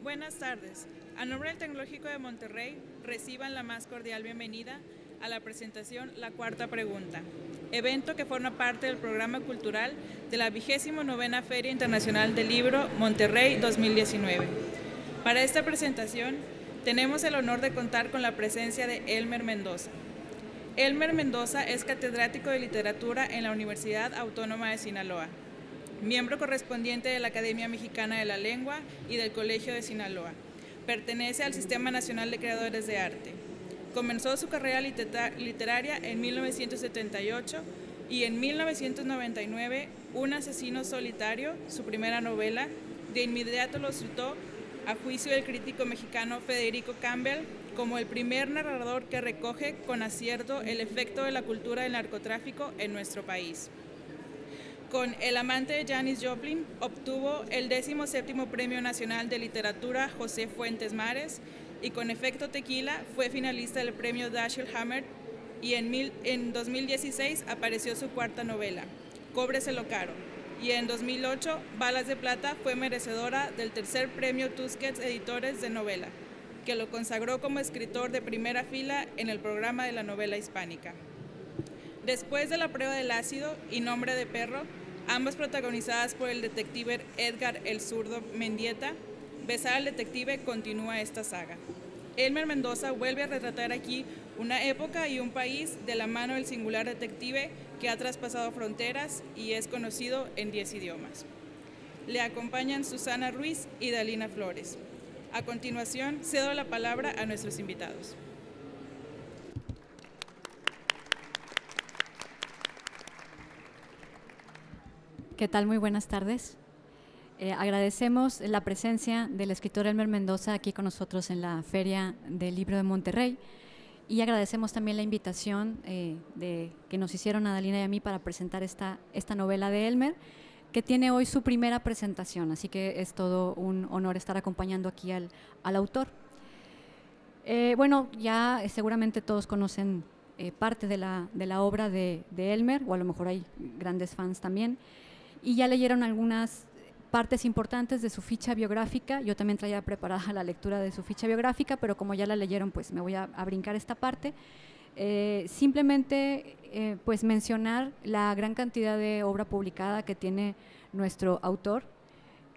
Buenas tardes. A nombre del Tecnológico de Monterrey, reciban la más cordial bienvenida a la presentación La Cuarta Pregunta, evento que forma parte del programa cultural de la 29ª Feria Internacional del Libro Monterrey 2019. Para esta presentación, tenemos el honor de contar con la presencia de Elmer Mendoza. Elmer Mendoza es catedrático de literatura en la Universidad Autónoma de Sinaloa, miembro correspondiente de la Academia Mexicana de la Lengua y del Colegio de Sinaloa. Pertenece al Sistema Nacional de Creadores de Arte. Comenzó su carrera literaria en 1978 y en 1999, Un asesino solitario, su primera novela, de inmediato lo citó, a juicio del crítico mexicano Federico Campbell, como el primer narrador que recoge con acierto el efecto de la cultura del narcotráfico en nuestro país. Con El amante de Janis Joplin, obtuvo el 17º Premio Nacional de Literatura José Fuentes Mares, y con Efecto Tequila fue finalista del Premio Dashiell Hammett, y en 2016 apareció su cuarta novela, Cóbreselo Caro, y en 2008, Balas de Plata, fue merecedora del tercer Premio Tusquets Editores de Novela, que lo consagró como escritor de primera fila en el programa de la novela hispánica. Después de La prueba del ácido y Nombre de perro, ambas protagonizadas por el detective Edgar el Zurdo Mendieta, Besar al detective continúa esta saga. Elmer Mendoza vuelve a retratar aquí una época y un país de la mano del singular detective que ha traspasado fronteras y es conocido en 10 idiomas. Le acompañan Susana Ruiz y Dalina Flores. A continuación, cedo la palabra a nuestros invitados. ¿Qué tal? Muy buenas tardes. Agradecemos la presencia del escritor Elmer Mendoza aquí con nosotros en la Feria del Libro de Monterrey, y agradecemos también la invitación que nos hicieron a Dalina y a mí para presentar esta novela de Elmer, que tiene hoy su primera presentación, así que es todo un honor estar acompañando aquí al autor. Bueno, ya seguramente todos conocen parte de la obra de Elmer, o a lo mejor hay grandes fans también, y ya leyeron algunas partes importantes de su ficha biográfica. Yo también traía preparada la lectura de su ficha biográfica, pero como ya la leyeron, pues me voy a brincar esta parte. Simplemente pues mencionar la gran cantidad de obra publicada que tiene nuestro autor,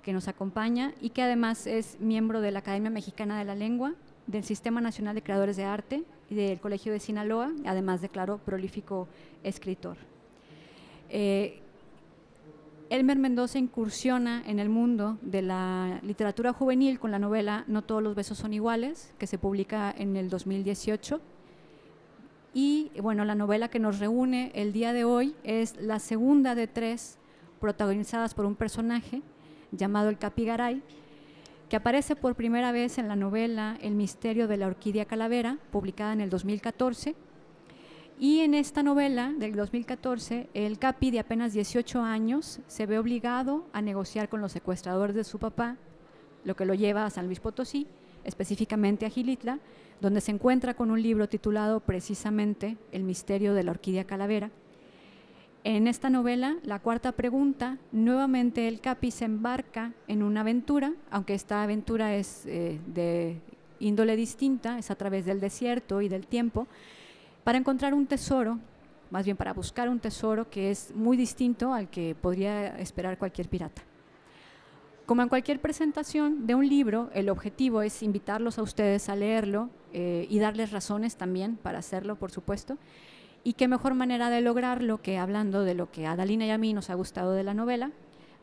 que nos acompaña y que además es miembro de la Academia Mexicana de la Lengua, del Sistema Nacional de Creadores de Arte y del Colegio de Sinaloa, además de, claro, prolífico escritor. Elmer Mendoza incursiona en el mundo de la literatura juvenil con la novela No todos los besos son iguales, que se publica en el 2018. Y bueno, la novela que nos reúne el día de hoy es la segunda de 3 protagonizadas por un personaje llamado el Capigaray, que aparece por primera vez en la novela El misterio de la orquídea calavera, publicada en el 2014. Y en esta novela del 2014, el Capi, de apenas 18 años, se ve obligado a negociar con los secuestradores de su papá, lo que lo lleva a San Luis Potosí, específicamente a Xilitla, donde se encuentra con un libro titulado precisamente El misterio de la orquídea calavera. En esta novela, La cuarta pregunta, nuevamente el Capi se embarca en una aventura, aunque esta aventura es de índole distinta, es a través del desierto y del tiempo, para encontrar un tesoro, más bien para buscar un tesoro que es muy distinto al que podría esperar cualquier pirata. Como en cualquier presentación de un libro, el objetivo es invitarlos a ustedes a leerlo y darles razones también para hacerlo, por supuesto. Y qué mejor manera de lograrlo que hablando de lo que a Dalina y a mí nos ha gustado de la novela,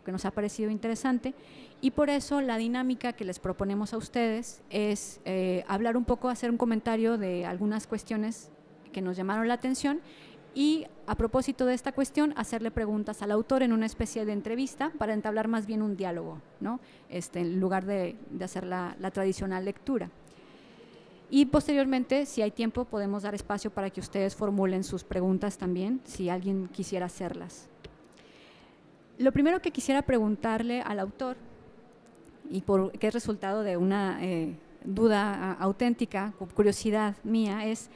que nos ha parecido interesante. Y por eso la dinámica que les proponemos a ustedes es hablar un poco, hacer un comentario de algunas cuestiones que nos llamaron la atención y, a propósito de esta cuestión, hacerle preguntas al autor en una especie de entrevista para entablar más bien un diálogo, ¿no? En lugar de hacer la tradicional lectura. Y posteriormente, si hay tiempo, podemos dar espacio para que ustedes formulen sus preguntas también, si alguien quisiera hacerlas. Lo primero que quisiera preguntarle al autor, y que es resultado de una duda auténtica, curiosidad mía, es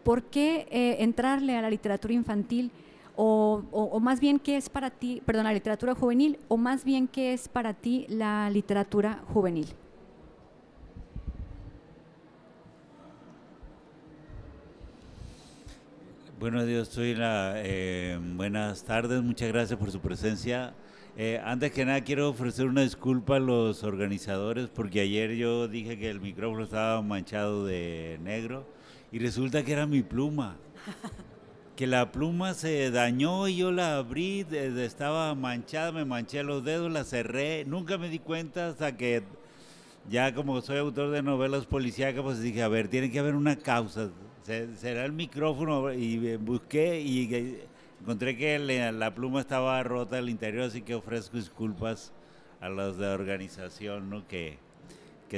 ¿por qué entrarle a la literatura infantil o más bien qué es para ti, la literatura juvenil, o más bien qué es para ti la literatura juvenil? Bueno, Dios, buenas tardes, muchas gracias por su presencia. Antes que nada quiero ofrecer una disculpa a los organizadores porque ayer yo dije que el micrófono estaba manchado de negro y resulta que era mi pluma. Que la pluma se dañó y yo la abrí, estaba manchada, me manché los dedos, la cerré, nunca me di cuenta hasta que ya como soy autor de novelas policíacas, pues dije, a ver, tiene que haber una causa. Será el micrófono y busqué y encontré que la pluma estaba rota al interior, así que ofrezco disculpas a los de organización, ¿no? Que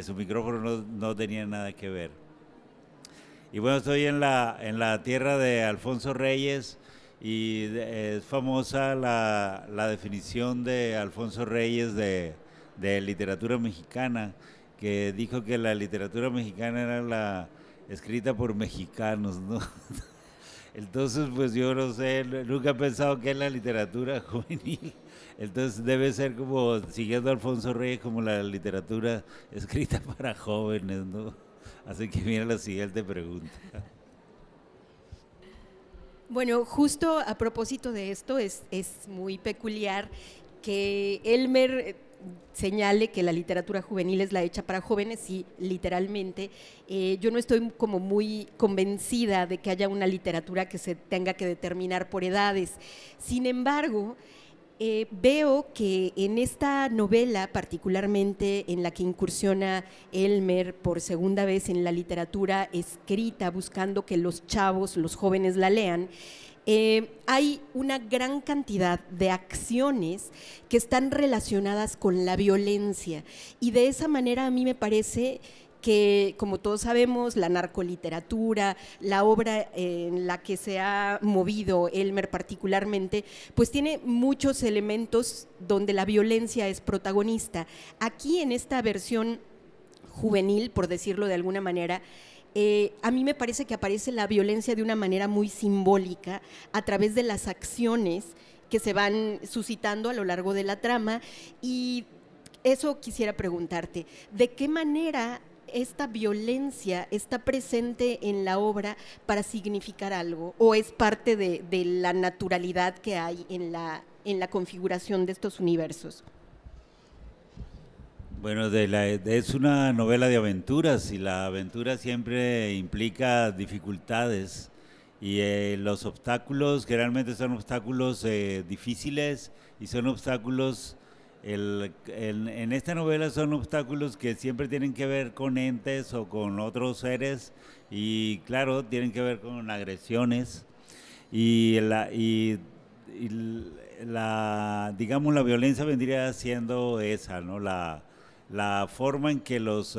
su micrófono no tenía nada que ver. Y bueno, estoy en la tierra de Alfonso Reyes y es famosa la definición de Alfonso Reyes de literatura mexicana, que dijo que la literatura mexicana era la escrita por mexicanos, ¿no? Entonces, pues yo no sé, nunca he pensado que es la literatura juvenil. Entonces debe ser como, siguiendo a Alfonso Reyes, como la literatura escrita para jóvenes, ¿no? Así que mira la siguiente pregunta. Bueno, justo a propósito de esto, es muy peculiar que Elmer señale que la literatura juvenil es la hecha para jóvenes y literalmente yo no estoy como muy convencida de que haya una literatura que se tenga que determinar por edades. Sin embargo, veo que en esta novela, particularmente en la que incursiona Elmer por segunda vez en la literatura escrita, buscando que los chavos, los jóvenes la lean, hay una gran cantidad de acciones que están relacionadas con la violencia y de esa manera a mí me parece que, como todos sabemos, la narcoliteratura, la obra en la que se ha movido Elmer particularmente, pues tiene muchos elementos donde la violencia es protagonista. Aquí en esta versión juvenil, por decirlo de alguna manera, a mí me parece que aparece la violencia de una manera muy simbólica a través de las acciones que se van suscitando a lo largo de la trama y eso quisiera preguntarte, ¿de qué manera esta violencia está presente en la obra para significar algo o es parte de la naturalidad que hay en la configuración de estos universos? Bueno, es una novela de aventuras y la aventura siempre implica dificultades y los obstáculos generalmente son obstáculos difíciles y son obstáculos, en esta novela son obstáculos que siempre tienen que ver con entes o con otros seres y claro, tienen que ver con agresiones y digamos la violencia vendría siendo esa, ¿no? La forma en que los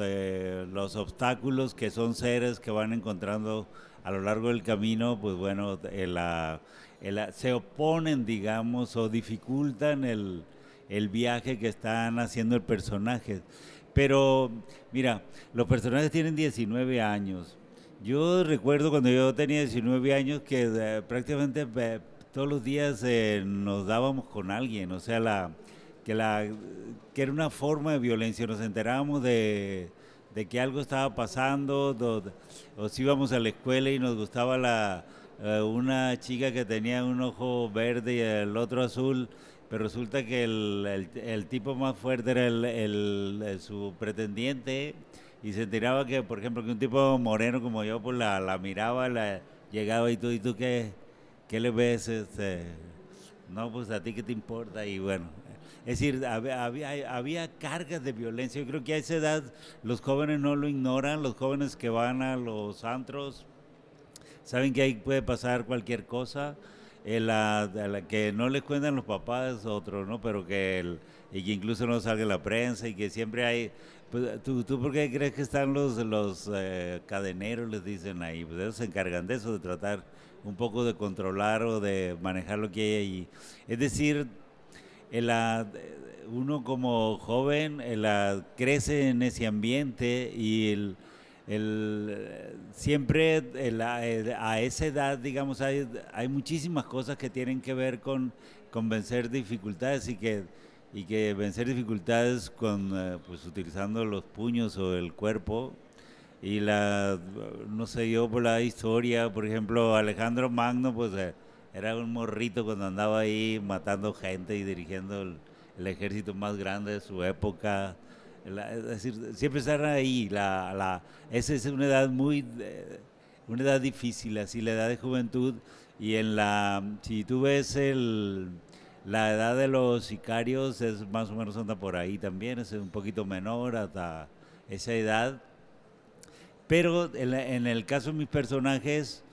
obstáculos, que son seres que van encontrando a lo largo del camino, pues bueno, se oponen, digamos, o dificultan el viaje que están haciendo el personaje. Pero, mira, los personajes tienen 19 años. Yo recuerdo cuando yo tenía 19 años que prácticamente todos los días nos dábamos con alguien, o sea, que era una forma de violencia, nos enterábamos de que algo estaba pasando, o si íbamos a la escuela y nos gustaba una chica que tenía un ojo verde y el otro azul, pero resulta que el tipo más fuerte era su pretendiente y se enteraba que, por ejemplo, que un tipo moreno como yo, pues la miraba, llegaba y tú ¿qué le ves? No, pues a ti qué te importa y bueno. Es decir, había cargas de violencia. Yo creo que a esa edad los jóvenes no lo ignoran, los jóvenes que van a los antros saben que ahí puede pasar cualquier cosa, que no les cuentan los papás es otro, ¿no? Pero y que incluso no salga en la prensa y que siempre hay. Pues, ¿tú por qué crees que están los cadeneros, les dicen ahí? Pues ellos se encargan de eso, de tratar un poco de controlar o de manejar lo que hay ahí. Es decir, uno como joven crece en ese ambiente y siempre a esa edad, digamos, hay muchísimas cosas que tienen que ver con vencer dificultades y que vencer dificultades pues utilizando los puños o el cuerpo y no sé yo, por la historia, por ejemplo, Alejandro Magno, pues era un morrito cuando andaba ahí matando gente y dirigiendo el ejército más grande de su época. Es decir, siempre estar ahí. Esa es una edad una edad difícil, así la edad de juventud. Y si tú ves la edad de los sicarios, es más o menos anda por ahí también, es un poquito menor hasta esa edad. Pero en el caso de mis personajes,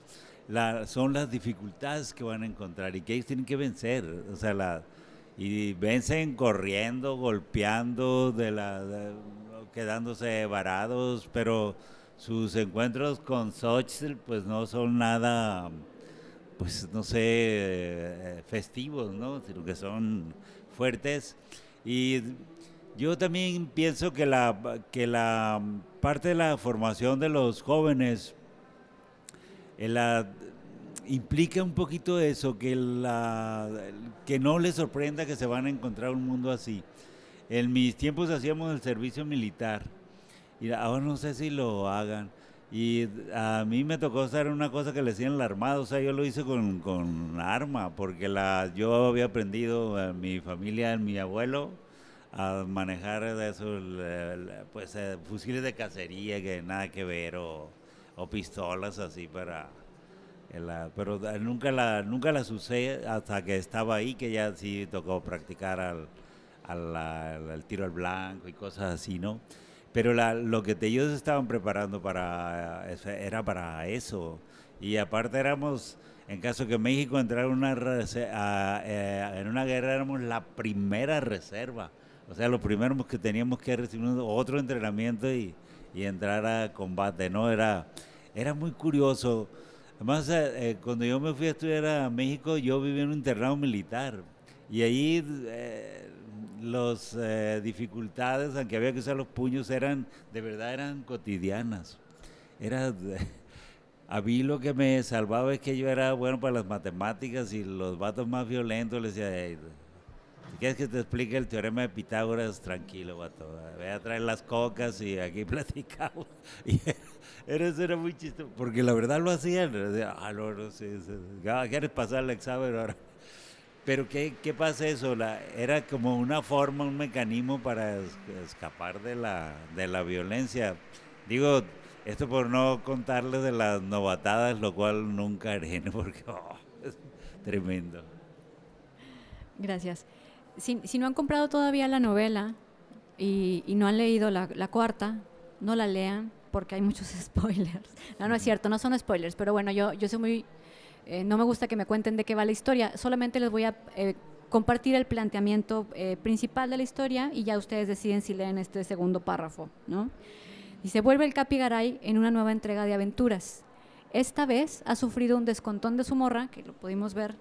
son las dificultades que van a encontrar y que ellos tienen que vencer. O sea, y vencen corriendo, golpeando, quedándose varados, pero sus encuentros con Xochitl pues no son nada, pues no sé, festivos, ¿no? Sino que son fuertes. Y yo también pienso que la parte de la formación de los jóvenes implica un poquito eso, que no les sorprenda que se van a encontrar un mundo así. En mis tiempos hacíamos el servicio militar y ahora no sé si lo hagan. Y a mí me tocó hacer una cosa que le decían la armada, o sea, yo lo hice con arma, porque yo había aprendido en mi familia, en mi abuelo, a manejar de esos, pues, fusiles de cacería que nada que ver, o pistolas así pero nunca las usé hasta que estaba ahí, que ya sí tocó practicar al tiro al blanco y cosas así, ¿no? Pero lo que ellos estaban preparando era para eso. Y aparte en caso que México entrara en una guerra, éramos la primera reserva. O sea, los primeros que teníamos que recibir otro entrenamiento y entrar a combate, ¿no? Era muy curioso. Además, cuando yo me fui a estudiar a México, yo viví en un internado militar. Y ahí las dificultades, aunque había que usar los puños, de verdad eran cotidianas. A mí lo que me salvaba es que yo era bueno para las matemáticas, y los vatos más violentos les decía: "Hey, si quieres que te explique el teorema de Pitágoras, tranquilo, vato, ve a traer las cocas y aquí platicamos". Y eso era muy chistoso, porque la verdad lo hacían. No, sí, ¿quieres pasar el examen ahora? Pero ¿qué pasa eso? Era como una forma, un mecanismo para escapar de la violencia. Digo, esto por no contarles de las novatadas, lo cual nunca haré, ¿no? Porque es tremendo. Gracias. Si no han comprado todavía la novela y no han leído la cuarta, no la lean, porque hay muchos spoilers. No es cierto, no son spoilers, pero bueno, yo soy muy... no me gusta que me cuenten de qué va la historia, solamente les voy a compartir el planteamiento principal de la historia, y ya ustedes deciden si leen este segundo párrafo, ¿no? Dice: vuelve el Capi Garay en una nueva entrega de aventuras. Esta vez ha sufrido un descontón de su morra, que lo pudimos ver,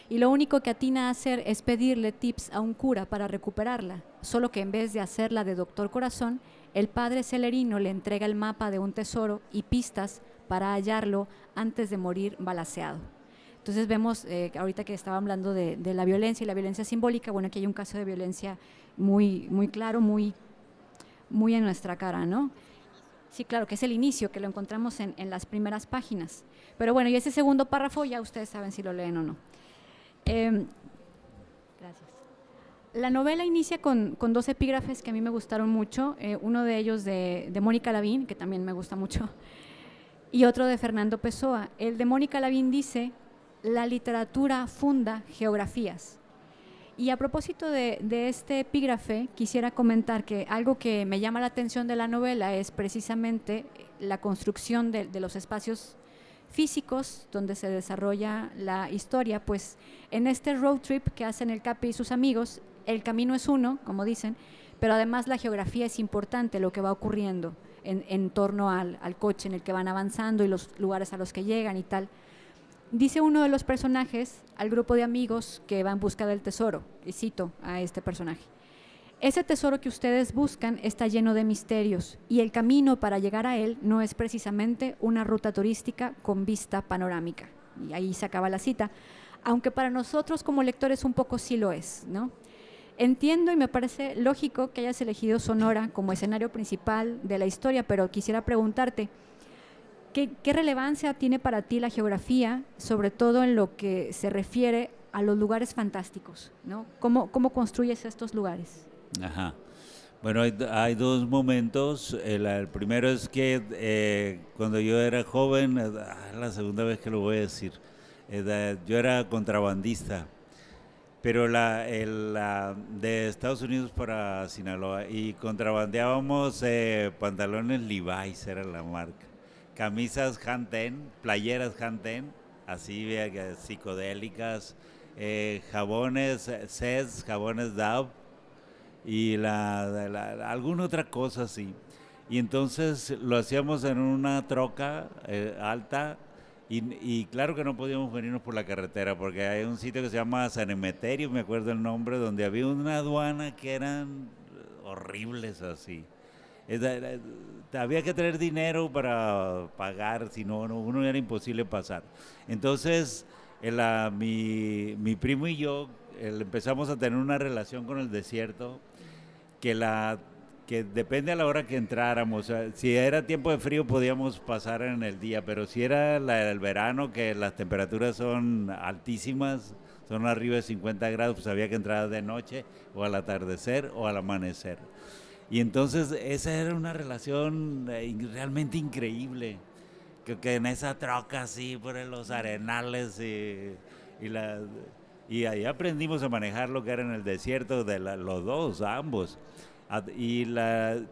y lo único que atina a hacer es pedirle tips a un cura para recuperarla, solo que en vez de hacerla de doctor corazón, el padre Celerino le entrega el mapa de un tesoro y pistas para hallarlo antes de morir balaceado. Entonces vemos, ahorita que estaba hablando de la violencia y la violencia simbólica, bueno, aquí hay un caso de violencia muy, muy claro, muy en nuestra cara, ¿no? Sí, claro, que es el inicio, que lo encontramos en las primeras páginas. Pero bueno, y ese segundo párrafo ya ustedes saben si lo leen o no. Gracias. La novela inicia con dos epígrafes que a mí me gustaron mucho, uno de ellos de Mónica Lavín, que también me gusta mucho, y otro de Fernando Pessoa. El de Mónica Lavín dice: la literatura funda geografías. Y a propósito de este epígrafe, quisiera comentar que algo que me llama la atención de la novela es precisamente la construcción de los espacios físicos donde se desarrolla la historia. Pues en este road trip que hacen el Capi y sus amigos, el camino es uno, como dicen, pero además la geografía es importante, lo que va ocurriendo en torno al coche en el que van avanzando y los lugares a los que llegan y tal. Dice uno de los personajes al grupo de amigos que va en busca del tesoro, y cito a este personaje: ese tesoro que ustedes buscan está lleno de misterios, y el camino para llegar a él no es precisamente una ruta turística con vista panorámica. Y ahí se acaba la cita, aunque para nosotros como lectores un poco sí lo es, ¿no? Entiendo y me parece lógico que hayas elegido Sonora como escenario principal de la historia, pero quisiera preguntarte, ¿qué relevancia tiene para ti la geografía, sobre todo en lo que se refiere a los lugares fantásticos, ¿no? ¿Cómo construyes estos lugares? Ajá. Bueno, hay dos momentos. El primero es que cuando yo era joven, la segunda vez que lo voy a decir, yo era contrabandista, pero de Estados Unidos para Sinaloa, y contrabandeábamos pantalones Levi's, era la marca, camisas Hanten, playeras Hanten, así psicodélicas, jabones Cez, jabones Dove y alguna otra cosa así. Y entonces lo hacíamos en una troca alta. Y claro que no podíamos venirnos por la carretera porque hay un sitio que se llama San Emeterio, me acuerdo el nombre, donde había una aduana que eran horribles así. Había que tener dinero para pagar, si no, uno era imposible pasar. Entonces, mi primo y yo empezamos a tener una relación con el desierto que depende a la hora que entráramos. O sea, si era tiempo de frío podíamos pasar en el día, pero si era el verano, que las temperaturas son altísimas, son arriba de 50 grados, pues había que entrar de noche o al atardecer o al amanecer. Y entonces esa era una relación realmente increíble, que en esa troca así por los arenales y ahí aprendimos a manejar lo que era en el desierto, los dos, ambos. Y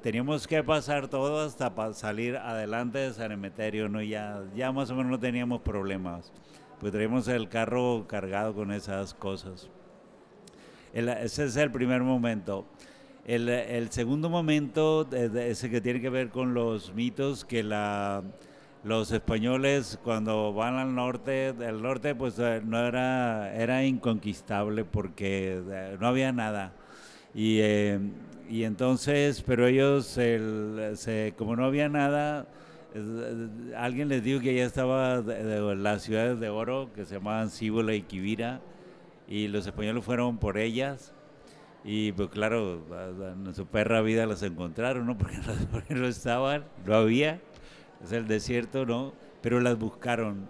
teníamos que pasar todo hasta salir adelante de San Emeterio, ¿no? Ya más o menos no teníamos problemas, pues traíamos el carro cargado con esas cosas. Ese es el primer momento. El segundo momento, ese que tiene que ver con los mitos, que los españoles cuando van al norte, el norte pues no era inconquistable porque no había nada. Y entonces, pero ellos, como no había nada, alguien les dijo que ya estaba las ciudades de oro, que se llamaban Cibola y Quivira, y los españoles fueron por ellas, y pues claro, en su perra vida las encontraron, ¿no? Porque no estaban, no había, es el desierto, ¿no? Pero las buscaron.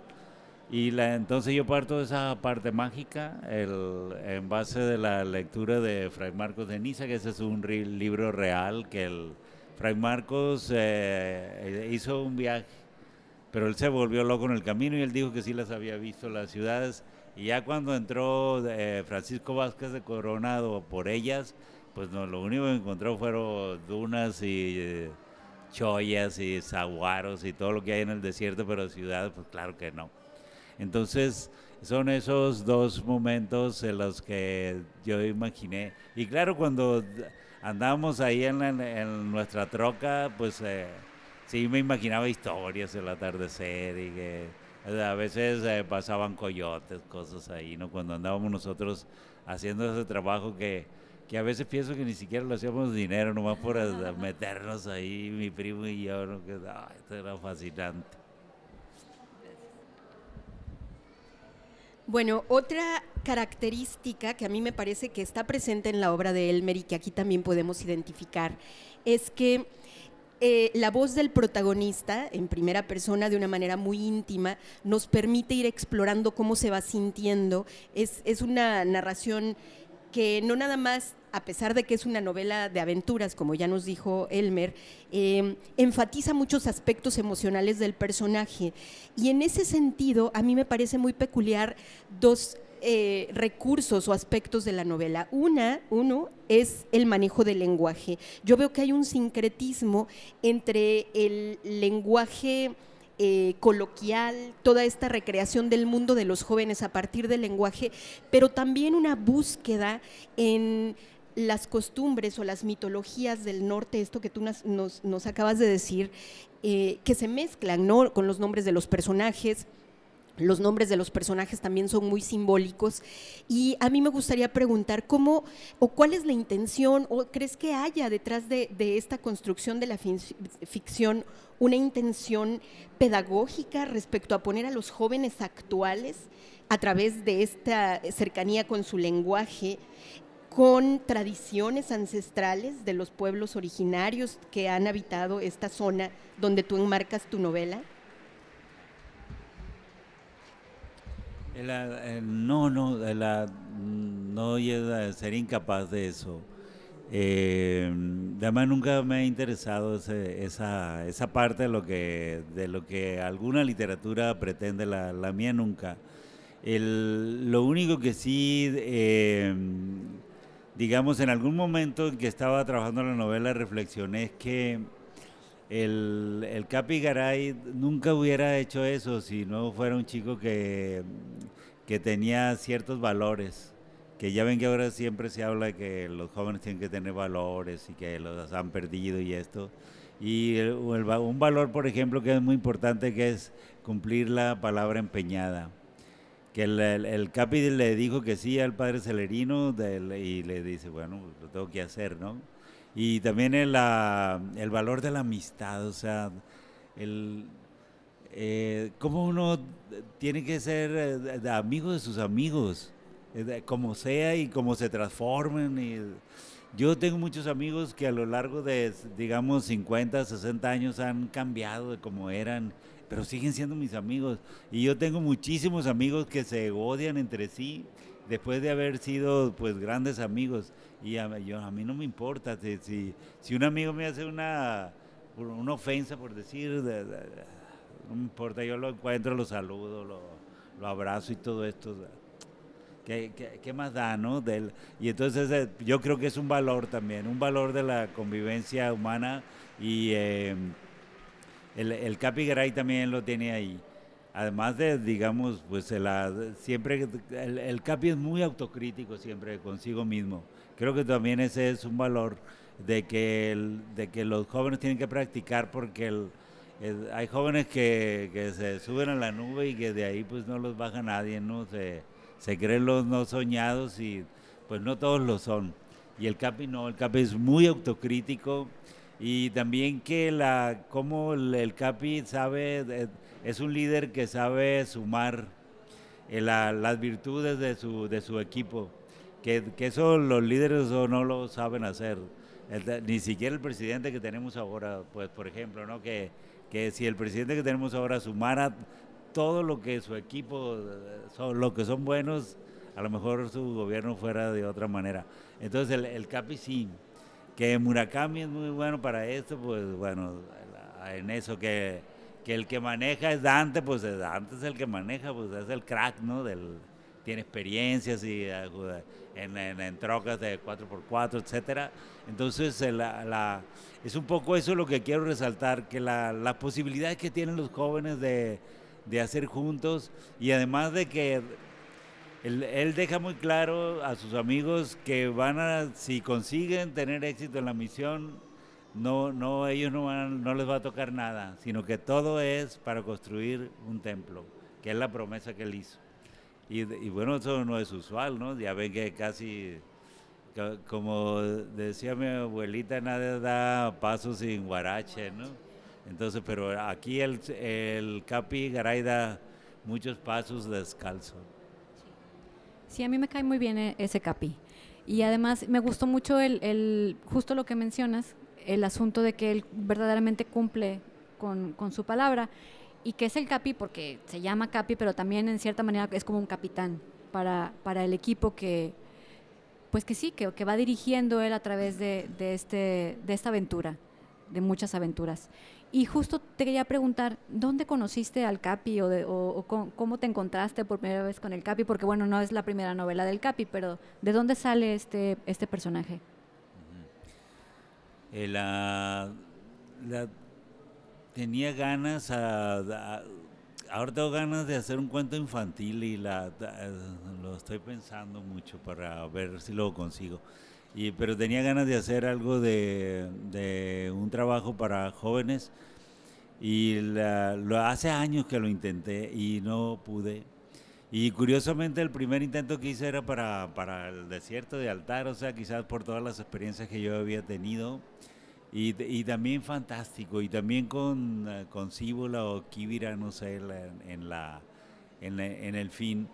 Y entonces yo parto de esa parte mágica en base de la lectura de Fray Marcos de Niza, que ese es un libro real, que el Fray Marcos hizo un viaje, pero él se volvió loco en el camino y él dijo que sí las había visto las ciudades, y ya cuando entró Francisco Vázquez de Coronado por ellas, pues no, lo único que encontró fueron dunas y chollas y saguaros y todo lo que hay en el desierto, pero ciudades, pues claro que no. Entonces, son esos dos momentos en los que yo imaginé. Y claro, cuando andábamos ahí en nuestra troca, pues sí me imaginaba historias del atardecer y que a veces pasaban coyotes, cosas ahí, ¿no? Cuando andábamos nosotros haciendo ese trabajo que a veces pienso que ni siquiera lo hacíamos dinero, nomás por meternos ahí, mi primo y yo, ¿no? Esto era fascinante. Bueno, otra característica que a mí me parece que está presente en la obra de Elmer y que aquí también podemos identificar es que la voz del protagonista en primera persona de una manera muy íntima nos permite ir explorando cómo se va sintiendo. Es una narración que no nada más, a pesar de que es una novela de aventuras, como ya nos dijo Elmer, enfatiza muchos aspectos emocionales del personaje. Y en ese sentido, a mí me parece muy peculiar dos recursos o aspectos de la novela. Uno es el manejo del lenguaje. Yo veo que hay un sincretismo entre el lenguaje coloquial, toda esta recreación del mundo de los jóvenes a partir del lenguaje, pero también una búsqueda en las costumbres o las mitologías del norte, esto que tú nos acabas de decir, que se mezclan, ¿no?, con los nombres de los personajes. Los nombres de los personajes también son muy simbólicos y a mí me gustaría preguntar cómo o cuál es la intención o crees que haya detrás de esta construcción de la ficción una intención pedagógica respecto a poner a los jóvenes actuales a través de esta cercanía con su lenguaje con tradiciones ancestrales de los pueblos originarios que han habitado esta zona donde tú enmarcas tu novela? No, yo sería incapaz de eso. Además nunca me ha interesado esa parte de lo que alguna literatura pretende, la mía nunca. Lo único que sí, digamos, en algún momento en que estaba trabajando en la novela reflexioné es que el Capi Garay nunca hubiera hecho eso si no fuera un chico que tenía ciertos valores, que ya ven que ahora siempre se habla de que los jóvenes tienen que tener valores y que los han perdido y esto. Y un valor, por ejemplo, que es muy importante, que es cumplir la palabra empeñada. Que el Capi le dijo que sí al padre Celerino y le dice, bueno, lo tengo que hacer, ¿no? Y también el valor de la amistad, o sea, cómo uno tiene que ser amigo de sus amigos, como sea y como se transformen. Yo tengo muchos amigos que a lo largo de, digamos, 50, 60 años han cambiado de como eran, pero siguen siendo mis amigos. Y yo tengo muchísimos amigos que se odian entre sí después de haber sido, pues, grandes amigos. Y a mí no me importa si un amigo me hace una ofensa, por decir, no me importa, yo lo encuentro, lo saludo, lo abrazo y todo esto. ¿Qué más da, no? Y entonces yo creo que es un valor también, un valor de la convivencia humana, y el Capi Garay también lo tiene ahí. Además de, digamos, pues siempre el Capi es muy autocrítico siempre consigo mismo. Creo que también ese es un valor de que los jóvenes tienen que practicar, porque hay jóvenes que se suben a la nube y que de ahí pues no los baja nadie, ¿no? Se creen los no soñados y pues no todos lo son. Y el Capi no, el Capi es muy autocrítico, y también como el Capi sabe, es un líder que sabe sumar las virtudes de su equipo, que eso los líderes no lo saben hacer. Ni siquiera el presidente que tenemos ahora, pues por ejemplo, ¿no? Que si el presidente que tenemos ahora sumara todo lo que su equipo, lo que son buenos, a lo mejor su gobierno fuera de otra manera. Entonces el Capi sí, que Murakami es muy bueno para esto, pues bueno, en eso que el que maneja es Dante, pues Dante es el que maneja, pues es el crack, ¿no? Tiene experiencias y en trocas de 4x4, etcétera. Entonces es un poco eso lo que quiero resaltar, que las posibilidades que tienen los jóvenes de hacer juntos, y además de que él deja muy claro a sus amigos que si consiguen tener éxito en la misión, ellos no les va a tocar nada, sino que todo es para construir un templo, que es la promesa que él hizo. Y bueno, eso no es usual, ¿no? Ya ven que casi, como decía mi abuelita, nadie da pasos sin guarache, ¿no? Entonces, pero aquí el Capi Garay da muchos pasos descalzo. Sí, a mí me cae muy bien ese Capi. Y además me gustó mucho justo lo que mencionas, el asunto de que él verdaderamente cumple con su palabra, y que es el Capi porque se llama Capi, pero también en cierta manera es como un capitán para el equipo pues que sí, que va dirigiendo él a través de esta aventura, de muchas aventuras. Y justo te quería preguntar, ¿dónde conociste al Capi o cómo te encontraste por primera vez con el Capi? Porque bueno, no es la primera novela del Capi, pero ¿de dónde sale este personaje? Tenía ganas, ahora tengo ganas de hacer un cuento infantil, y lo estoy pensando mucho para ver si lo consigo. Pero tenía ganas de hacer algo de un trabajo para jóvenes, y hace años que lo intenté y no pude. Y curiosamente el primer intento que hice era para el desierto de Altar, o sea, quizás por todas las experiencias que yo había tenido, y también fantástico, y también con Cíbola o Quivira, no sé, en el fin,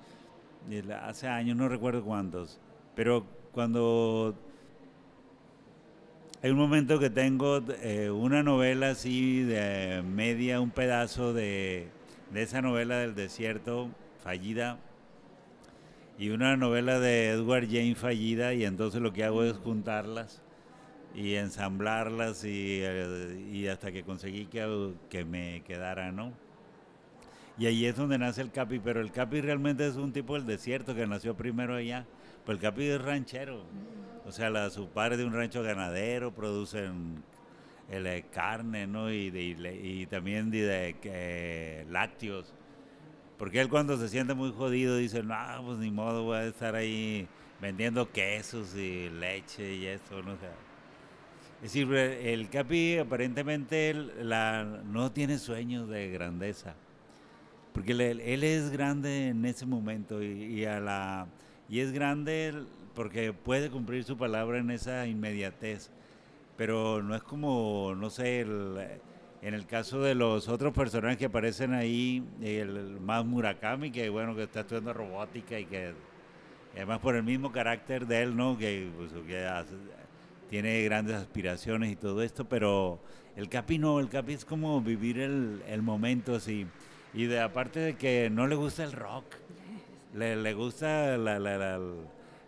hace años, no recuerdo cuántos, pero cuando hay un momento que tengo una novela así de media, un pedazo de esa novela del desierto fallida y una novela de Edward James fallida, y entonces lo que hago es juntarlas y ensamblarlas y hasta que conseguí que me quedara, ¿no? Y ahí es donde nace el Capi, pero el Capi realmente es un tipo del desierto que nació primero allá. Pues el Capi es ranchero, o sea, su padre es de un rancho ganadero, producen carne, ¿no? Y también lácteos. Porque él cuando se siente muy jodido dice, no, pues ni modo, voy a estar ahí vendiendo quesos y leche y eso, ¿no? O sea, es decir, el Capi aparentemente no tiene sueños de grandeza, porque él es grande en ese momento y es grande porque puede cumplir su palabra en esa inmediatez, pero no es como, no sé, en el caso de los otros personajes que aparecen ahí, el más Murakami, que bueno, que está estudiando robótica y que además por el mismo carácter de él, ¿no? Pues, tiene grandes aspiraciones y todo esto, pero el Capi no, el Capi es como vivir el momento así. Y aparte de que no le gusta el rock, le gusta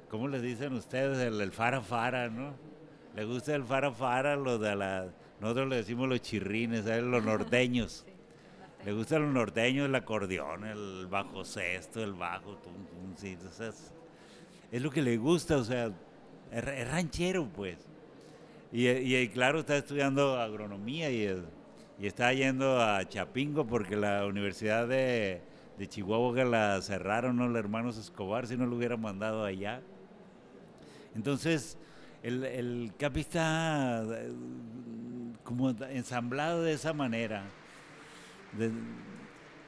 ¿cómo les dicen ustedes? El fara, ¿no? Le gusta el fara, nosotros le decimos los chirrines, ¿sabes? Los norteños. Le gustan los norteños, el acordeón, el bajo sexto, el bajo, sí, entonces, es lo que le gusta, o sea, es ranchero, pues. Y claro, está estudiando agronomía y está yendo a Chapingo porque la Universidad de Chihuahua que la cerraron, ¿no? Los hermanos Escobar, si no lo hubieran mandado allá. Entonces, el Capi está como ensamblado de esa manera.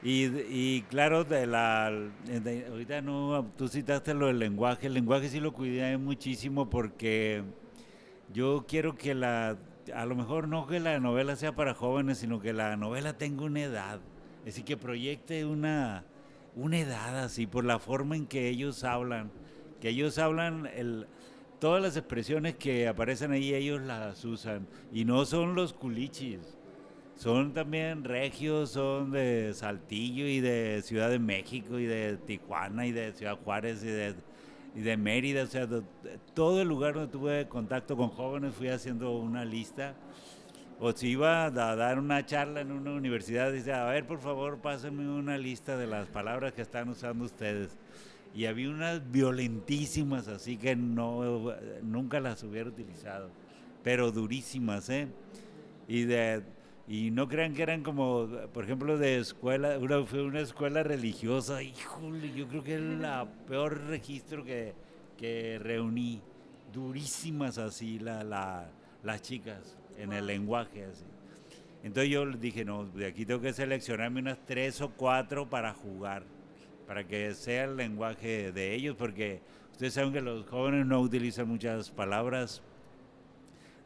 Y claro, ahorita no, tú citaste lo del lenguaje. El lenguaje sí lo cuidé muchísimo porque yo quiero que a lo mejor no que la novela sea para jóvenes, sino que la novela tenga una edad. Es decir, que proyecte una edad así, por la forma en que ellos hablan. Que ellos hablan, todas las expresiones que aparecen ahí, ellos las usan. Y no son los culichis. Son también regios, son de Saltillo y de Ciudad de México y de Tijuana y de Ciudad Juárez y de Mérida, o sea, todo el lugar donde tuve contacto con jóvenes fui haciendo una lista. O si iba a dar una charla en una universidad, dice, a ver, por favor, pásenme una lista de las palabras que están usando ustedes. Y había unas violentísimas, así que nunca las hubiera utilizado, pero durísimas, ¿eh? Y no crean que eran como, por ejemplo, de escuela, fue una escuela religiosa, híjole, yo creo que era la peor registro que reuní, durísimas así las chicas en el lenguaje así. Entonces yo dije, no, de aquí tengo que seleccionarme unas 3 o 4 para jugar, para que sea el lenguaje de ellos, porque ustedes saben que los jóvenes no utilizan muchas palabras,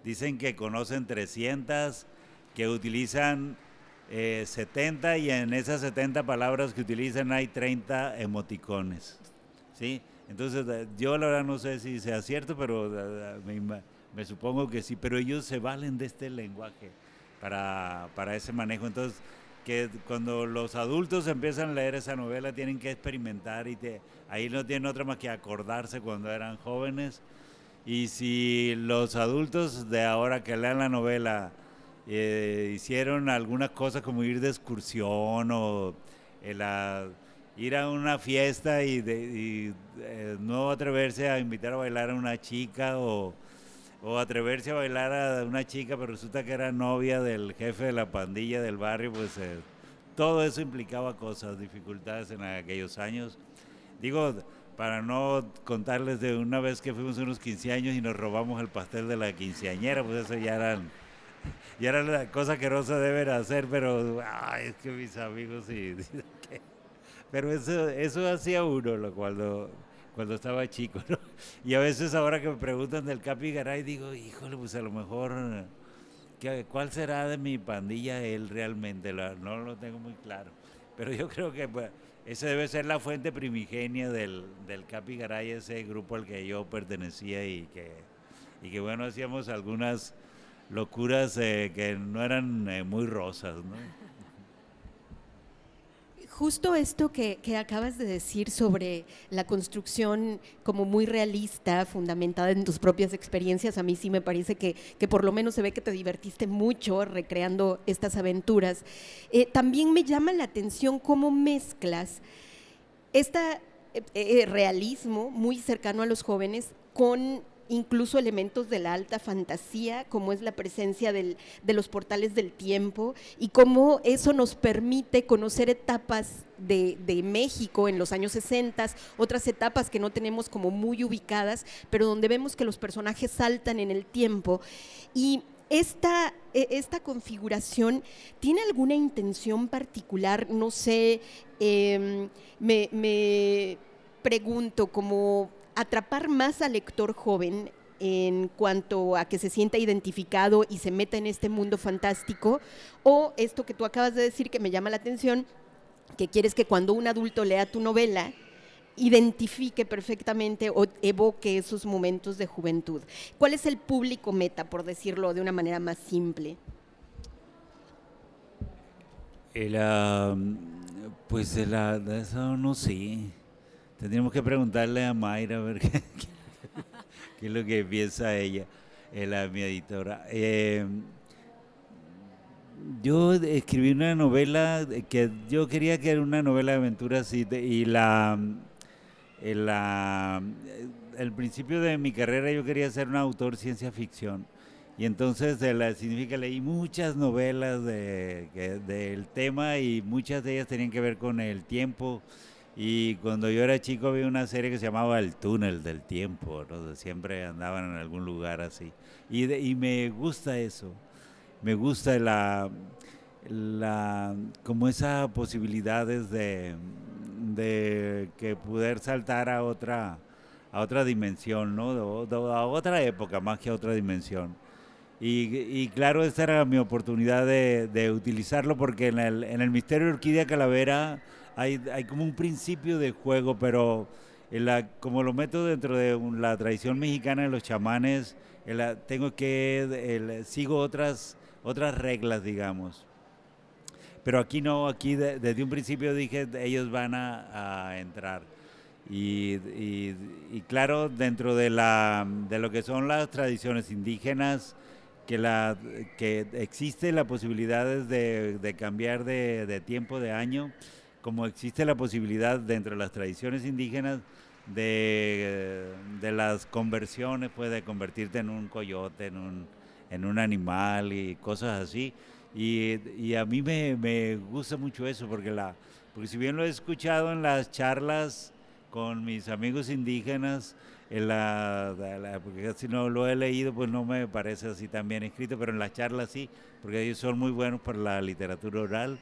dicen que conocen 300, que utilizan 70 y en esas 70 palabras que utilizan hay 30 emoticones, ¿sí? Entonces yo la verdad no sé si sea cierto, pero me supongo que sí, pero ellos se valen de este lenguaje para ese manejo. Entonces, que cuando los adultos empiezan a leer esa novela tienen que experimentar ahí no tienen otra más que acordarse cuando eran jóvenes. Y si los adultos de ahora que lean la novela hicieron algunas cosas como ir de excursión o ir a una fiesta y no atreverse a invitar a bailar a una chica o atreverse a bailar a una chica pero resulta que era novia del jefe de la pandilla del barrio, pues todo eso implicaba cosas, dificultades en aquellos años. Digo, para no contarles de una vez que fuimos a unos 15 años y nos robamos el pastel de la quinceañera, pues eso ya era la cosa que Rosa debe hacer, pero es que mis amigos sí. Pero eso hacía uno cuando estaba chico, ¿no? Y a veces ahora que me preguntan del Capi Garay, digo, híjole, pues a lo mejor, ¿cuál será de mi pandilla él realmente? No lo tengo muy claro. Pero yo creo que pues, ese debe ser la fuente primigenia del Capi Garay, ese grupo al que yo pertenecía y que bueno, hacíamos algunas locuras que no eran muy rosas, ¿no? Justo esto que acabas de decir sobre la construcción como muy realista, fundamentada en tus propias experiencias, a mí sí me parece que por lo menos se ve que te divertiste mucho recreando estas aventuras. También me llama la atención cómo mezclas este realismo muy cercano a los jóvenes con incluso elementos de la alta fantasía, como es la presencia de los portales del tiempo y cómo eso nos permite conocer etapas de México en los años 60, otras etapas que no tenemos como muy ubicadas, pero donde vemos que los personajes saltan en el tiempo. Y esta configuración tiene alguna intención particular, no sé, me pregunto, como atrapar más al lector joven en cuanto a que se sienta identificado y se meta en este mundo fantástico, o esto que tú acabas de decir que me llama la atención, que quieres que cuando un adulto lea tu novela identifique perfectamente o evoque esos momentos de juventud. ¿Cuál es el público meta, por decirlo de una manera más simple? Pues eso no sé. Tendríamos que preguntarle a Mayra a ver qué es lo que piensa ella, mi editora. Yo escribí una novela que yo quería que era una novela de aventuras y el principio de mi carrera yo quería ser un autor ciencia ficción. Y entonces significa leí muchas novelas del tema y muchas de ellas tenían que ver con el tiempo. Y cuando yo era chico había una serie que se llamaba El Túnel del Tiempo, ¿no? Siempre andaban en algún lugar así. Y me gusta eso, me gusta como esas posibilidades de que poder saltar a otra dimensión, ¿no? A otra época más que a otra dimensión. Y claro, esta era mi oportunidad de utilizarlo porque en el Misterio de Orquídea Calavera hay como un principio de juego, pero como lo meto dentro de la tradición mexicana de los chamanes, sigo otras reglas, digamos. Pero aquí no, aquí desde un principio dije, ellos van a entrar. Y claro, dentro de lo que son las tradiciones indígenas, que existe la posibilidad de cambiar de tiempo, de año, como existe la posibilidad dentro de las tradiciones indígenas de las conversiones, pues de convertirte en un coyote, en un animal y cosas así. Y a mí me gusta mucho eso, porque si bien lo he escuchado en las charlas con mis amigos indígenas, porque casi no lo he leído, pues no me parece así tan bien escrito, pero en las charlas sí, porque ellos son muy buenos para la literatura oral.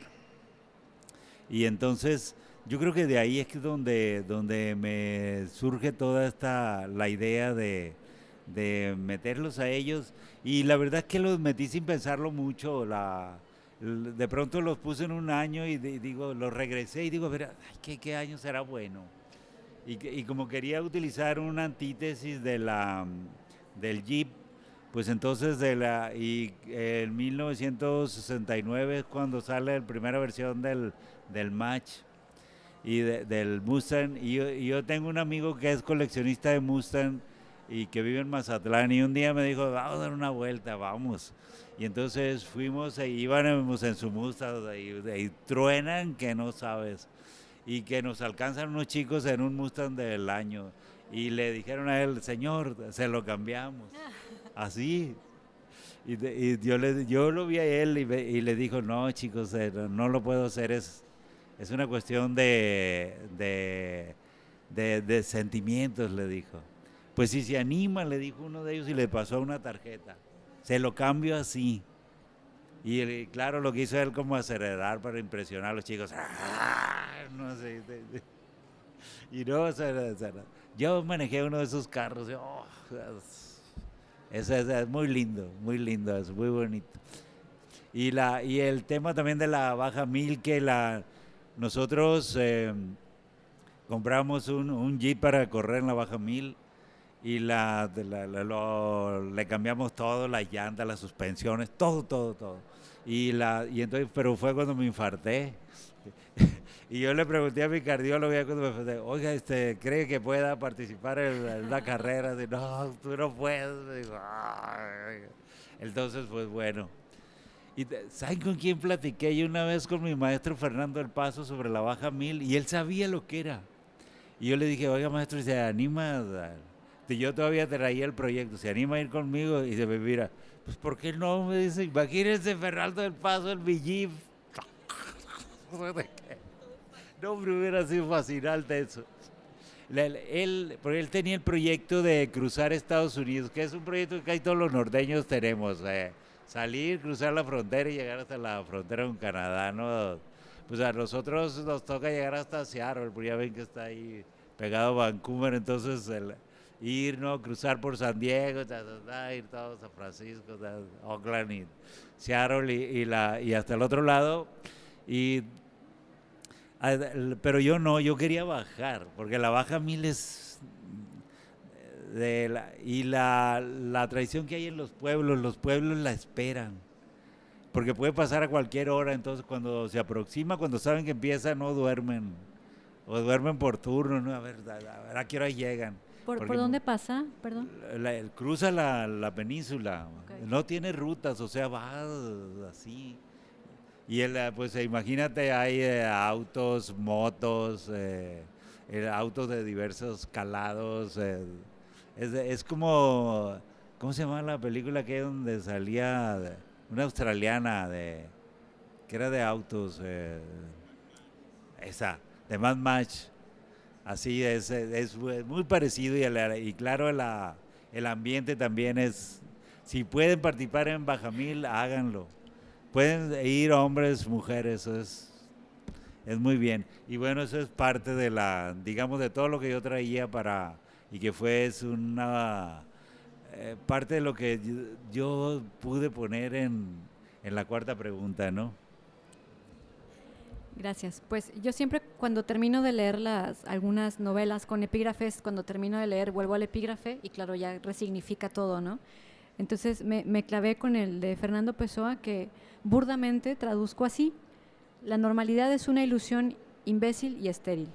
Y entonces yo creo que de ahí es que donde me surge toda la idea de meterlos a ellos, y la verdad es que los metí sin pensarlo mucho. De pronto los puse en un año y digo, los regresé y digo, ay, ¿qué año será bueno? Y como quería utilizar una antítesis del Jeep, pues entonces en 1969 es cuando sale la primera versión del Match y del Mustang, y yo tengo un amigo que es coleccionista de Mustang y que vive en Mazatlán, y un día me dijo, vamos a dar una vuelta, vamos. Y entonces fuimos e íbamos en su Mustang y truenan que no sabes, y que nos alcanzan unos chicos en un Mustang del año, y le dijeron a él, señor, se lo cambiamos, así. Y yo lo vi a él y le dijo, no chicos, no lo puedo hacer, es una cuestión de sentimientos, le dijo. Pues si se anima, le dijo uno de ellos, y le pasó una tarjeta, se lo cambio así. Y claro, lo que hizo él como acelerar para impresionar a los chicos. No sé. Y no, yo manejé uno de esos carros. Es muy lindo, es muy bonito. Y el tema también de la Baja Mil, que nosotros compramos un Jeep para correr en la Baja Mil y le cambiamos todo, las llantas, las suspensiones, todo. Y entonces, pero fue cuando me infarté. Y yo le pregunté a mi cardiólogo ya cuando me infarté, oiga, ¿cree que pueda participar en la carrera? Dice, no, tú no puedes. Me dijo, "Ay". Entonces, pues bueno. Y ¿saben con quién platiqué? Yo una vez con mi maestro Fernando El Paso sobre la Baja Mil y él sabía lo que era. Y yo le dije, oiga maestro, ¿se anima? Yo todavía traía el proyecto, ¿se anima a ir conmigo? Y se me mira, pues ¿por qué no? Me dice, imagínense Fernando Del Paso, el Jeep. No, hombre, hubiera sido fascinante eso. Porque él tenía el proyecto de cruzar Estados Unidos, que es un proyecto que casi todos los norteños tenemos. Salir, cruzar la frontera y llegar hasta la frontera con Canadá, ¿no? Pues a nosotros nos toca llegar hasta Seattle, porque ya ven que está ahí pegado a Vancouver, entonces ir, ¿no? Cruzar por San Diego, ir todos a San Francisco, Oakland y Seattle y hasta el otro lado. Pero yo no, yo quería bajar, porque la Baja Mil es la tradición que hay en los pueblos la esperan, porque puede pasar a cualquier hora, entonces cuando se aproxima, cuando saben que empieza, no duermen, o duermen por turno, ¿no? A ver a qué hora llegan. ¿Por dónde pasa? Perdón. Cruza la península, Okay. No tiene rutas, o sea, va así. Y pues imagínate, hay autos, motos, autos de diversos calados. Es como, ¿cómo se llama la película que es donde salía una australiana que era de autos? Esa, de Mad Max. Así es muy parecido y claro, el ambiente también es, si pueden participar en Baja Mil, háganlo. Pueden ir hombres, mujeres, eso es muy bien. Y bueno, eso es parte de digamos, de todo lo que yo traía y que es una parte de lo que yo pude poner en la cuarta pregunta, ¿no? Gracias. Pues yo siempre cuando termino de leer algunas novelas con epígrafes, cuando termino de leer vuelvo al epígrafe y claro, ya resignifica todo, ¿no? Entonces me clavé con el de Fernando Pessoa, que burdamente traduzco así: la normalidad es una ilusión imbécil y estéril,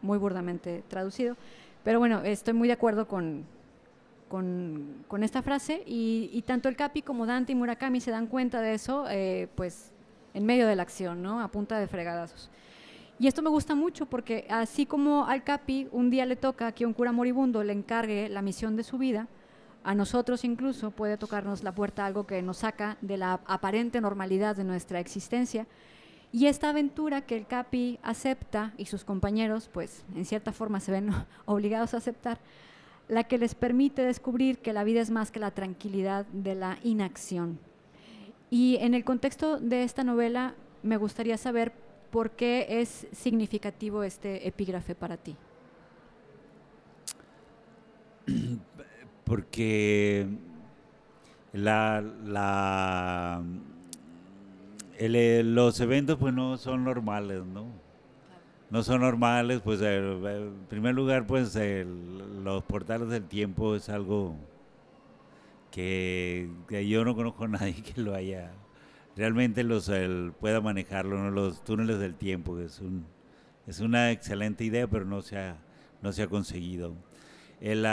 muy burdamente traducido, pero bueno, estoy muy de acuerdo con esta frase y tanto el Capi como Dante y Murakami se dan cuenta de eso, pues en medio de la acción, ¿no? A punta de fregadazos. Y esto me gusta mucho porque así como al Capi un día le toca que un cura moribundo le encargue la misión de su vida, a nosotros incluso puede tocarnos la puerta algo que nos saca de la aparente normalidad de nuestra existencia. Y esta aventura que el Capi acepta y sus compañeros, pues en cierta forma se ven obligados a aceptar, la que les permite descubrir que la vida es más que la tranquilidad de la inacción. Y en el contexto de esta novela me gustaría saber por qué es significativo este epígrafe para ti. Porque los eventos pues no son normales, ¿no? No son normales, pues en primer lugar pues los portales del tiempo es algo que yo no conozco a nadie que lo haya, realmente pueda manejarlo, ¿no? Los túneles del tiempo, es una excelente idea, pero no se ha conseguido. El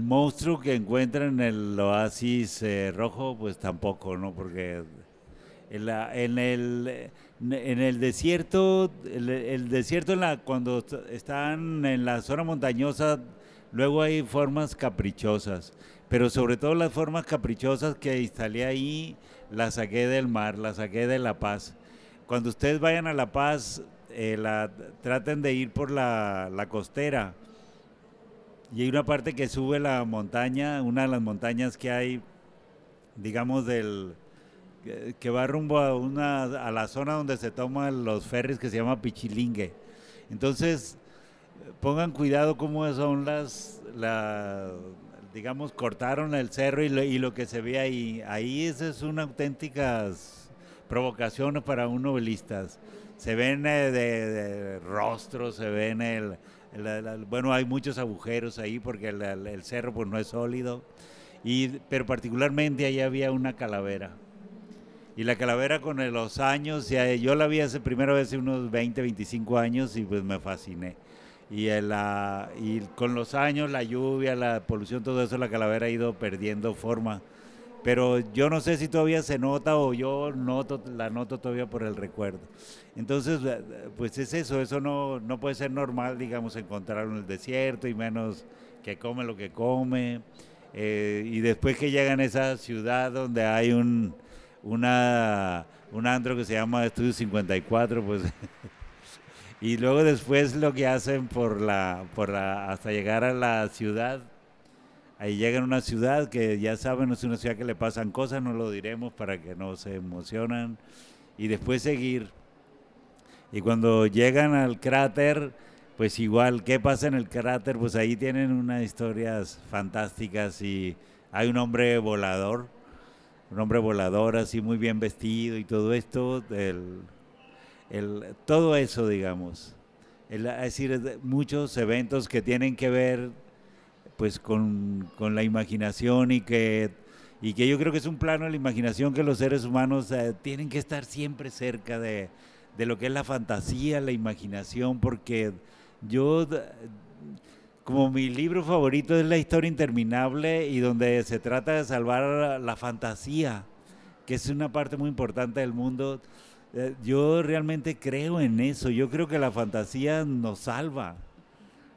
monstruo que encuentran en el oasis rojo, pues tampoco, ¿no? Porque en el desierto, el desierto cuando están en la zona montañosa, luego hay formas caprichosas, pero sobre todo las formas caprichosas que instalé ahí, las saqué del mar, las saqué de La Paz. Cuando ustedes vayan a La Paz, traten de ir por la costera, y hay una parte que sube la montaña, una de las montañas que hay, digamos, que va rumbo a la zona donde se toman los ferries, que se llama Pichilingue. Entonces, pongan cuidado cómo son digamos, cortaron el cerro y lo que se ve ahí. Ahí eso es una auténtica provocaciones para un novelista. Se ven de rostros, se ven bueno, hay muchos agujeros ahí porque el cerro pues no es sólido, pero particularmente ahí había una calavera. Y la calavera con los años, yo la vi primera vez hace unos 20, 25 años y pues me fasciné. Y con los años, la lluvia, la polución, todo eso, la calavera ha ido perdiendo forma. Pero yo no sé si todavía se nota o yo la noto todavía por el recuerdo. Entonces, pues es eso no puede ser normal, digamos, encontrarlo en el desierto y menos que come lo que come. Y después que llegan a esa ciudad donde hay un antro que se llama Estudio 54, pues y luego después lo que hacen hasta llegar a la ciudad. Ahí llegan a una ciudad que ya saben, es una ciudad que le pasan cosas, no lo diremos para que no se emocionan, y después seguir. Y cuando llegan al cráter, pues igual, ¿qué pasa en el cráter? Pues ahí tienen unas historias fantásticas y hay un hombre volador así muy bien vestido y todo esto, todo eso, digamos. Es decir, muchos eventos que tienen que ver pues con la imaginación y que yo creo que es un plano de la imaginación que los seres humanos tienen que estar siempre cerca de lo que es la fantasía, la imaginación, porque como mi libro favorito es La historia interminable y donde se trata de salvar la fantasía, que es una parte muy importante del mundo, yo realmente creo en eso, yo creo que la fantasía nos salva.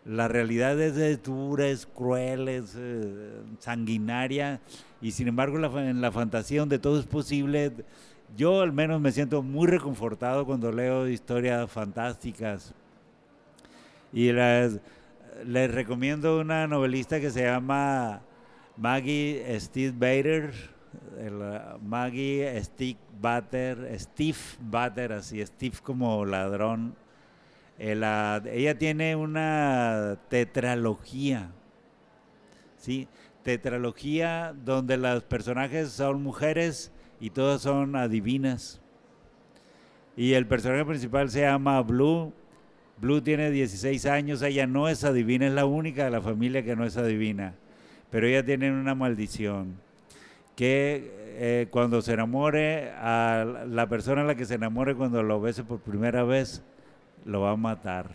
La realidad es dura, es cruel, es sanguinaria, y sin embargo en la fantasía donde todo es posible, yo al menos me siento muy reconfortado cuando leo historias fantásticas. Y les recomiendo una novelista que se llama Maggie Steve Bader, Steve Bader, así, Steve como ladrón. Ella tiene una tetralogía, ¿sí? Tetralogía donde los personajes son mujeres y todas son adivinas. Y el personaje principal se llama Blue. Blue tiene 16 años, ella no es adivina, es la única de la familia que no es adivina. Pero ella tiene una maldición, que cuando se enamore, a la persona a la que se enamore cuando lo bese por primera vez, lo va a matar.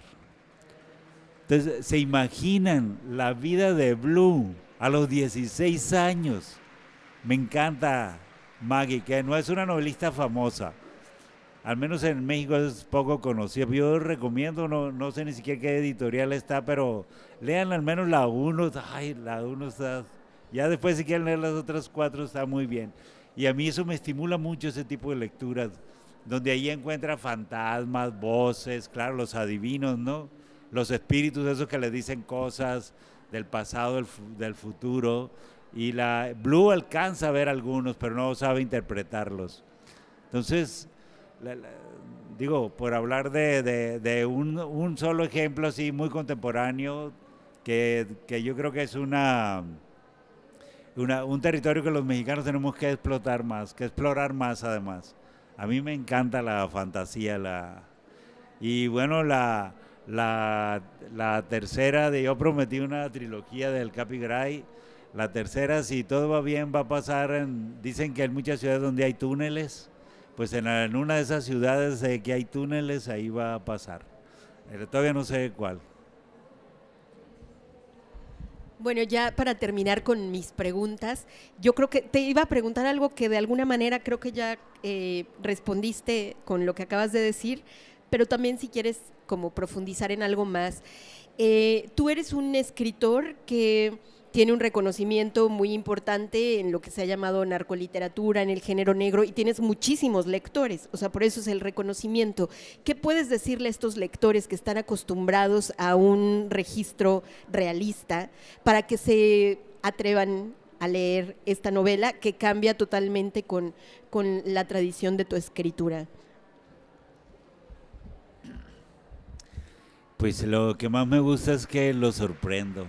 Entonces, ¿se imaginan la vida de Blue a los 16 años? Me encanta Maggie, que no es una novelista famosa. Al menos en México es poco conocida. Yo recomiendo, no sé ni siquiera qué editorial está, pero lean al menos la 1. Ay, la 1 está... Ya después si quieren leer las otras 4 está muy bien. Y a mí eso me estimula mucho, ese tipo de lecturas, donde ahí encuentra fantasmas, voces, claro, los adivinos, ¿no? Los espíritus, esos que le dicen cosas del pasado, del futuro. Y la Blue alcanza a ver algunos, pero no sabe interpretarlos. Entonces, digo, por hablar de un solo ejemplo así muy contemporáneo, que yo creo que es un territorio que los mexicanos tenemos que explorar más además. A mí me encanta la fantasía, y bueno, la tercera yo prometí una trilogía del Capi Gray. La tercera, si todo va bien, va a pasar dicen que hay muchas ciudades donde hay túneles, pues en una de esas ciudades que hay túneles, ahí va a pasar. Todavía no sé cuál. Bueno, ya para terminar con mis preguntas, yo creo que te iba a preguntar algo que de alguna manera creo que ya respondiste con lo que acabas de decir, pero también si quieres como profundizar en algo más. Tú eres un escritor que tiene un reconocimiento muy importante en lo que se ha llamado narcoliteratura, en el género negro, y tienes muchísimos lectores, o sea, por eso es el reconocimiento. ¿Qué puedes decirle a estos lectores que están acostumbrados a un registro realista para que se atrevan a leer esta novela que cambia totalmente con la tradición de tu escritura? Pues lo que más me gusta es que lo sorprendo.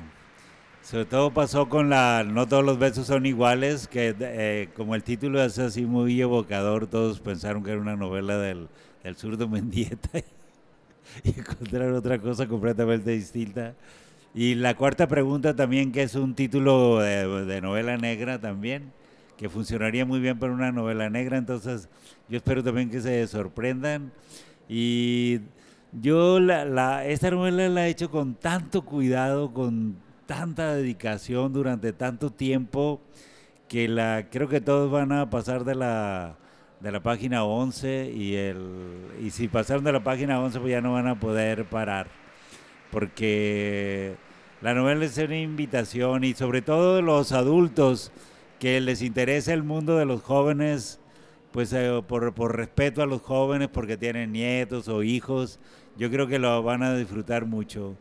Sobre todo pasó con la No todos los besos son iguales, que como el título es así muy evocador, todos pensaron que era una novela del zurdo Mendieta y encontraron otra cosa completamente distinta. Y la cuarta pregunta también, que es un título de novela negra también, que funcionaría muy bien para una novela negra, entonces yo espero también que se sorprendan. Y yo esta novela la he hecho con tanto cuidado, con tanta dedicación durante tanto tiempo, que creo que todos van a pasar de la página 11 y si pasaron de la página 11 pues ya no van a poder parar, porque la novela es una invitación y sobre todo los adultos que les interesa el mundo de los jóvenes, pues por respeto a los jóvenes, porque tienen nietos o hijos, yo creo que lo van a disfrutar mucho.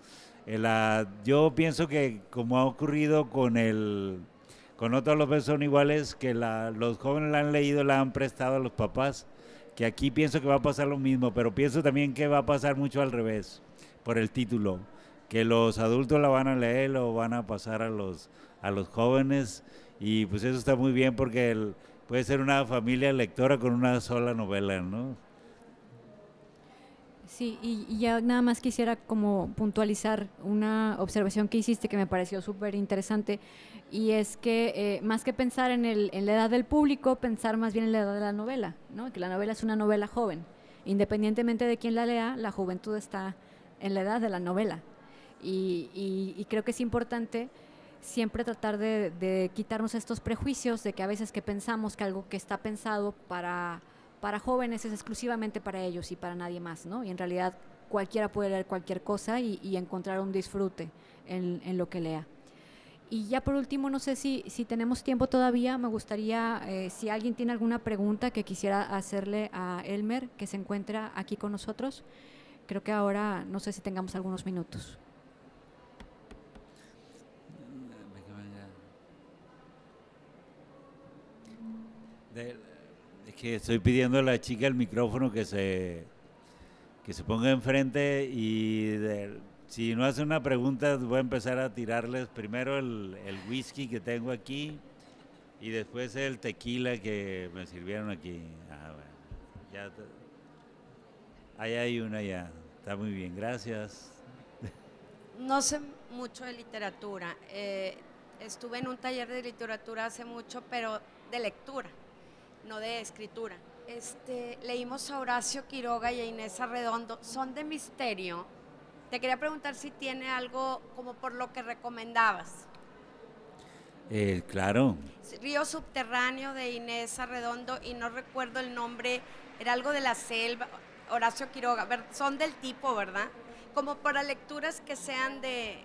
Yo pienso que como ha ocurrido con No todos los besos son iguales, que los jóvenes la han leído, la han prestado a los papás, que aquí pienso que va a pasar lo mismo, pero pienso también que va a pasar mucho al revés, por el título, que los adultos la van a leer, lo van a pasar a los jóvenes, y pues eso está muy bien porque puede ser una familia lectora con una sola novela, ¿no? Sí, y ya nada más quisiera como puntualizar una observación que hiciste que me pareció súper interesante, y es que más que pensar en la edad del público, pensar más bien en la edad de la novela, ¿no? Que la novela es una novela joven. Independientemente de quién la lea, la juventud está en la edad de la novela. Y creo que es importante siempre tratar de quitarnos estos prejuicios de que a veces que pensamos que algo que está pensado para jóvenes es exclusivamente para ellos y para nadie más, ¿no? Y en realidad cualquiera puede leer cualquier cosa y encontrar un disfrute en lo que lea. Y ya por último, no sé si tenemos tiempo todavía, me gustaría, si alguien tiene alguna pregunta que quisiera hacerle a Elmer, que se encuentra aquí con nosotros. Creo que ahora, no sé si tengamos algunos minutos. Es que estoy pidiendo a la chica el micrófono que se ponga enfrente y si no hace una pregunta voy a empezar a tirarles primero el whisky que tengo aquí y después el tequila que me sirvieron aquí. Bueno, ahí hay una ya. Está muy bien, gracias. No sé mucho de literatura. Estuve en un taller de literatura hace mucho, pero de lectura, no de escritura. Leímos a Horacio Quiroga y a Inés Arredondo. Son de misterio. Te quería preguntar si tiene algo como por lo que recomendabas. Claro. Río Subterráneo de Inés Arredondo y no recuerdo el nombre, era algo de la selva, Horacio Quiroga. Son del tipo, ¿verdad? Como para lecturas que sean de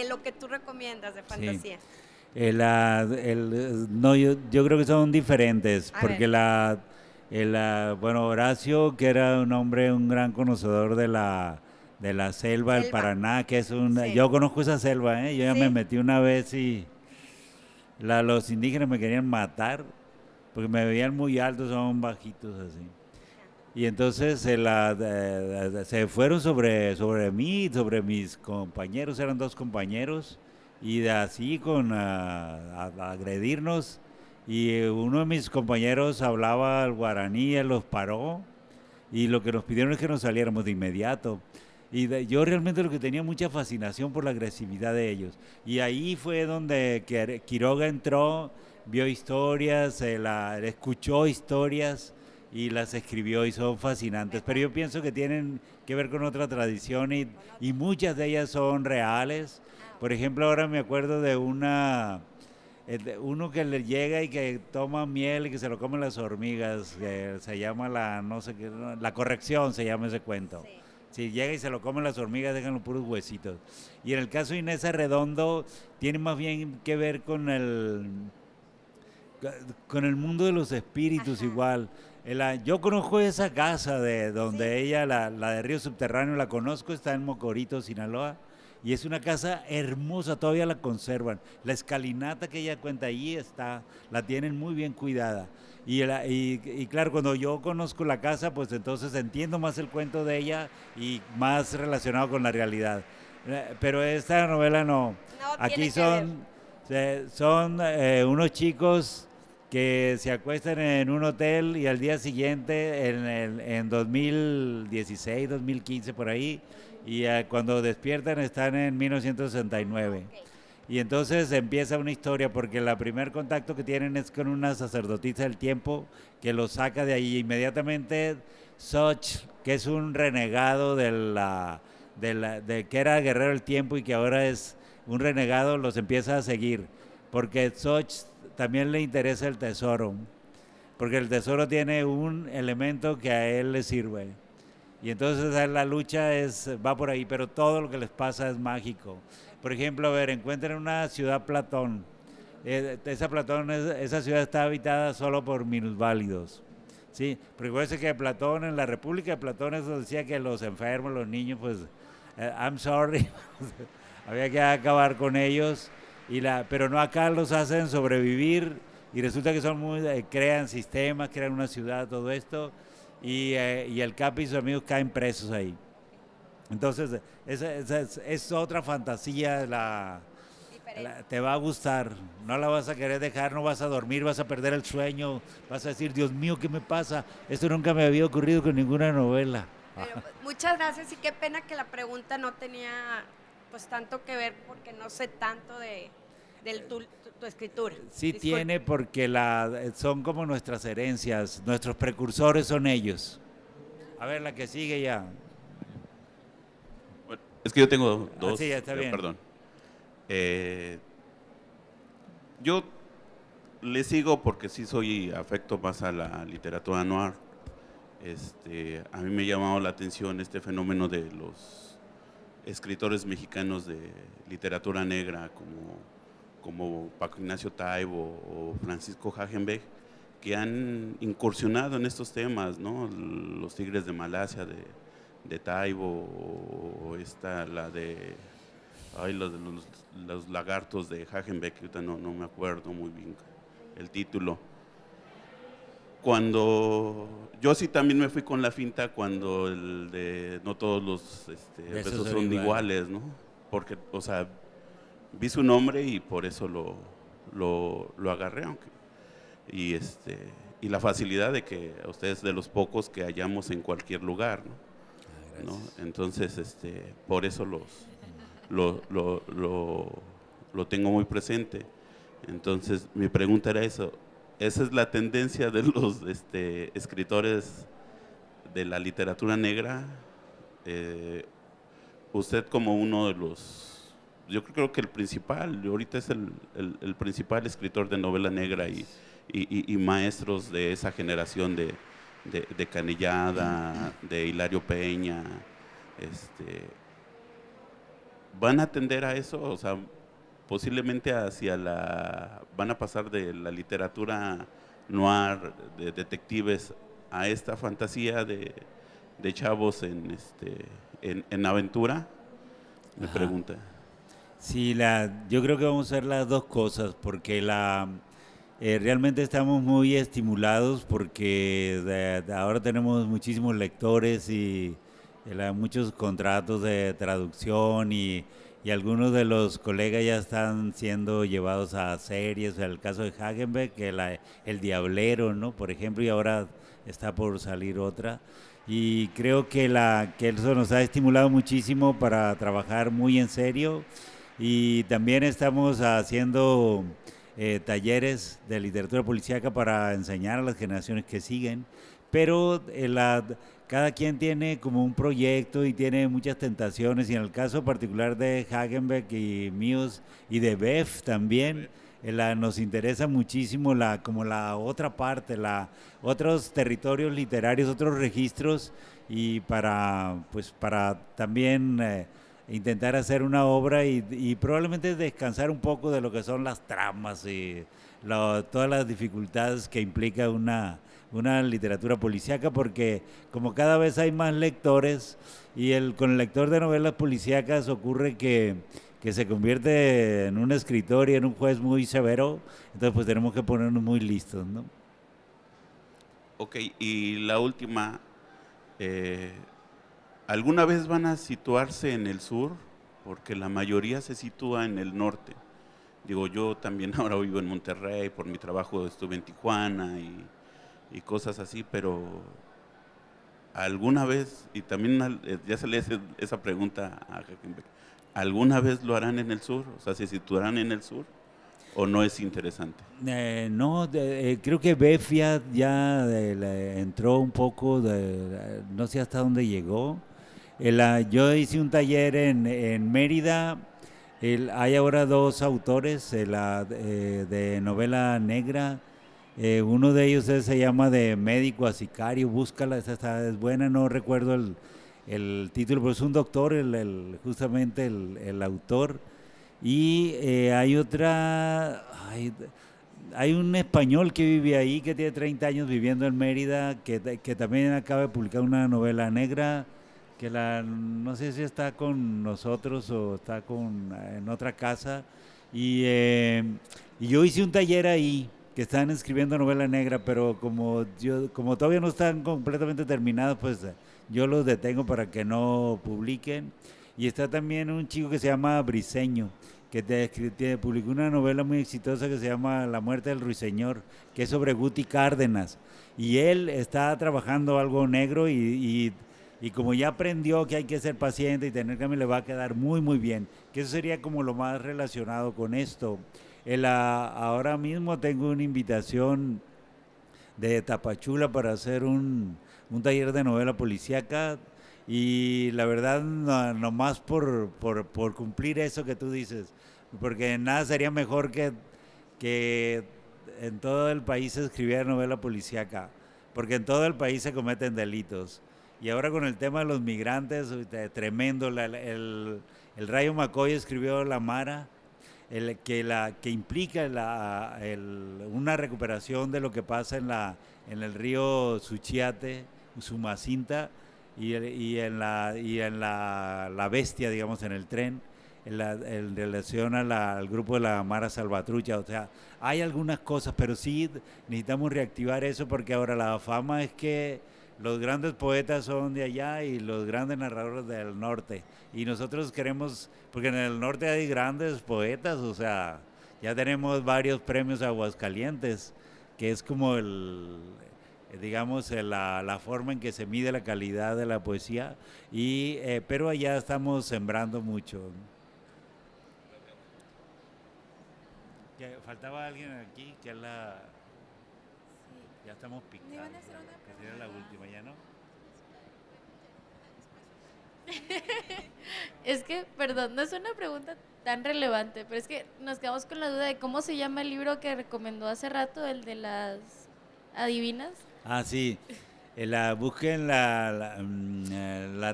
lo que tú recomiendas, de fantasía. Sí. No, yo creo que son diferentes, porque bueno, Horacio, que era un hombre, un gran conocedor de la selva del Paraná, que es sí. Yo conozco esa selva, yo ya me metí una vez y los indígenas me querían matar, porque me veían muy altos, son bajitos así. Y entonces se fueron sobre mí, sobre mis compañeros, eran 2 compañeros, y así a agredirnos, y uno de mis compañeros hablaba el guaraní, él los paró, y lo que nos pidieron es que nos saliéramos de inmediato. Y yo realmente lo que tenía mucha fascinación por la agresividad de ellos. Y ahí fue donde Quiroga entró, vio historias, escuchó historias y las escribió y son fascinantes. Pero yo pienso que tienen que ver con otra tradición y muchas de ellas son reales. Por ejemplo, ahora me acuerdo de uno que le llega y que toma miel y que se lo comen las hormigas, que se llama La Corrección, se llama ese cuento. Sí. Si llega y se lo comen las hormigas, dejan los puros huesitos. Y en el caso de Inés Arredondo, tiene más bien que ver con el mundo de los espíritus. Ajá. Igual. Yo conozco esa casa de donde sí. Ella, la de Río Subterráneo, la conozco, está en Mocorito, Sinaloa. Y es una casa hermosa, todavía la conservan. La escalinata que ella cuenta ahí la tienen muy bien cuidada. Y claro, cuando yo conozco la casa, pues entonces entiendo más el cuento de ella y más relacionado con la realidad. Pero esta novela no. No Aquí tiene que son unos chicos que se acuestan en un hotel y al día siguiente, en 2016, 2015 por ahí, y cuando despiertan están en 1969. Y entonces empieza una historia porque el primer contacto que tienen es con una sacerdotisa del tiempo que los saca de ahí. Inmediatamente Soch, que es un renegado de que era guerrero del tiempo y que ahora es un renegado, los empieza a seguir. Porque Soch también le interesa el tesoro, porque el tesoro tiene un elemento que a él le sirve. Y entonces la lucha va por ahí, pero todo lo que les pasa es mágico. Por ejemplo, a ver, encuentran una ciudad Platón. Esa ciudad está habitada solo por minusválidos. Sí, porque parece que Platón, en la República de Platón, eso decía que los enfermos, los niños, pues, I'm sorry, había que acabar con ellos. Pero no, acá los hacen sobrevivir y resulta que crean sistemas, crean una ciudad, todo esto, y el Capi y sus amigos caen presos ahí. Entonces, es otra fantasía, te va a gustar, no la vas a querer dejar, no vas a dormir, vas a perder el sueño, vas a decir, Dios mío, ¿qué me pasa? Esto nunca me había ocurrido con ninguna novela. Pero, muchas gracias y qué pena que la pregunta no tenía pues tanto que ver porque no sé tanto de tu escritura. Sí. Disculpe. Tiene porque son como nuestras herencias, nuestros precursores son ellos. A ver, la que sigue ya. Bueno, es que yo tengo dos. Sí, está bien. Perdón. Yo le sigo porque sí soy afecto más a la literatura noir. A mí me ha llamado la atención este fenómeno de los escritores mexicanos de literatura negra como Paco Ignacio Taibo o Francisco Hagenbeck, que han incursionado en estos temas, ¿no? Los Tigres de Malasia de Taibo, o la de los lagartos de Hagenbeck, que ahorita no me acuerdo muy bien el título. Cuando yo sí también me fui con la finta cuando el de no todos los besos son iguales, ¿no? Porque, o sea, vi su nombre y por eso lo agarré, y la facilidad de que ustedes de los pocos que hallamos en cualquier lugar, ¿no? Entonces, por eso lo tengo muy presente. Entonces, mi pregunta era eso. Esa es la tendencia de los escritores de la literatura negra. Usted como uno de los, yo creo que el principal, ahorita es el principal escritor de novela negra y maestros de esa generación de Canellada, de Hilario Peña, ¿van a tender a eso? O sea, posiblemente van a pasar de la literatura noir, de detectives, a esta fantasía de chavos en aventura, me pregunta. Sí, yo creo que vamos a hacer las dos cosas, porque realmente estamos muy estimulados porque ahora tenemos muchísimos lectores y muchos contratos de traducción y algunos de los colegas ya están siendo llevados a series. El caso de Hagenbeck, El Diablero, ¿no? Por ejemplo, y ahora está por salir otra. Y creo que eso nos ha estimulado muchísimo para trabajar muy en serio. Y también estamos haciendo talleres de literatura policíaca para enseñar a las generaciones que siguen. Pero cada quien tiene como un proyecto y tiene muchas tentaciones, y en el caso particular de Hagenbeck y míos y de Beff también, nos interesa muchísimo como la otra parte, otros territorios literarios, otros registros, y para también intentar hacer una obra y probablemente descansar un poco de lo que son las tramas y todas las dificultades que implica una literatura policíaca, porque como cada vez hay más lectores y con el lector de novelas policíacas ocurre que se convierte en un escritor y en un juez muy severo, entonces pues tenemos que ponernos muy listos, ¿no? Ok, y la última, ¿alguna vez van a situarse en el sur porque la mayoría se sitúa en el norte. Digo, yo también ahora vivo en Monterrey, por mi trabajo estuve en Tijuana y cosas así, pero alguna vez, y también ya se le hace esa pregunta a Hackenbeck, ¿alguna vez lo harán en el sur? O sea, ¿se situarán en el sur o no es interesante? No, creo que Befia ya entró un poco, no sé hasta dónde llegó. Yo hice un taller en Mérida. Hay ahora dos autores de novela negra. Uno de ellos se llama De médico a sicario. Búscala, esa es buena, no recuerdo el título, pero es un doctor, justamente el autor. Y hay otra, hay un español que vive ahí, que tiene 30 años viviendo en Mérida, que también acaba de publicar una novela negra, que no sé si está con nosotros o está en otra casa. Y yo hice un taller ahí, que están escribiendo novela negra, pero como todavía no están completamente terminadas, pues yo los detengo para que no publiquen. Y está también un chico que se llama Briseño, que publicó una novela muy exitosa que se llama La muerte del ruiseñor, que es sobre Guti Cárdenas. Y él está trabajando algo negro y como ya aprendió que hay que ser paciente y tener que le va a quedar muy, muy bien. Que eso sería como lo más relacionado con esto. Ahora mismo tengo una invitación de Tapachula para hacer un taller de novela policíaca. Y la verdad, nomás por cumplir eso que tú dices, porque nada sería mejor que en todo el país se escribiera novela policíaca, porque en todo el país se cometen delitos. Y ahora con el tema de los migrantes, tremendo. El Rayo McCoy escribió La Mara, que implica una recuperación de lo que pasa en el río Suchiate, Sumacinta, y en la bestia, digamos, en el tren, en relación al grupo de la Mara Salvatrucha. O sea, hay algunas cosas, pero sí necesitamos reactivar eso, porque ahora la fama es que los grandes poetas son de allá y los grandes narradores del norte. Y nosotros queremos, porque en el norte hay grandes poetas, o sea, ya tenemos varios premios Aguascalientes, que es como digamos, la forma en que se mide la calidad de la poesía, pero allá estamos sembrando mucho. Faltaba alguien aquí, que es ya estamos picando, que sería la última, ¿ya no? Es que, perdón, no es una pregunta tan relevante, pero es que nos quedamos con la duda de cómo se llama el libro que recomendó hace rato, el de las adivinas. Ah, sí. Busquen la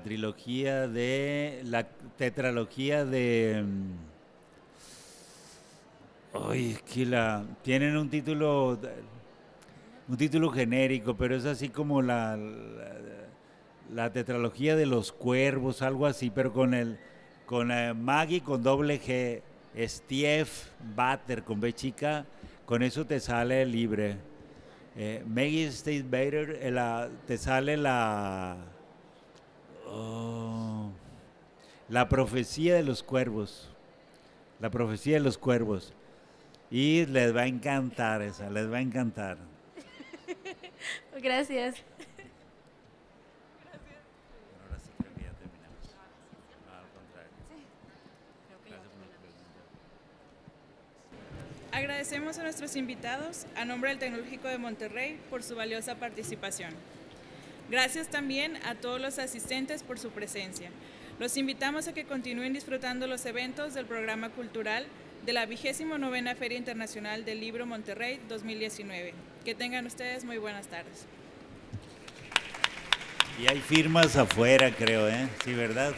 trilogía la tetralogía de... Ay, es que tienen un título genérico, pero es así como la tetralogía de los cuervos, algo así, pero con Maggie con doble G, Steve Batter con B chica, con eso te sale libre. Maggie State Bader, te sale la profecía de los cuervos. La profecía de los cuervos. Y les va a encantar esa, les va a encantar. Gracias. Ahora sí creo que ya terminamos. No, al contrario. Gracias por las preguntas. Agradecemos a nuestros invitados, a nombre del Tecnológico de Monterrey, por su valiosa participación. Gracias también a todos los asistentes por su presencia. Los invitamos a que continúen disfrutando los eventos del programa cultural de la 29ª Feria Internacional del Libro Monterrey 2019. Que tengan ustedes muy buenas tardes. Y hay firmas afuera, creo, ¿eh? Sí, ¿verdad?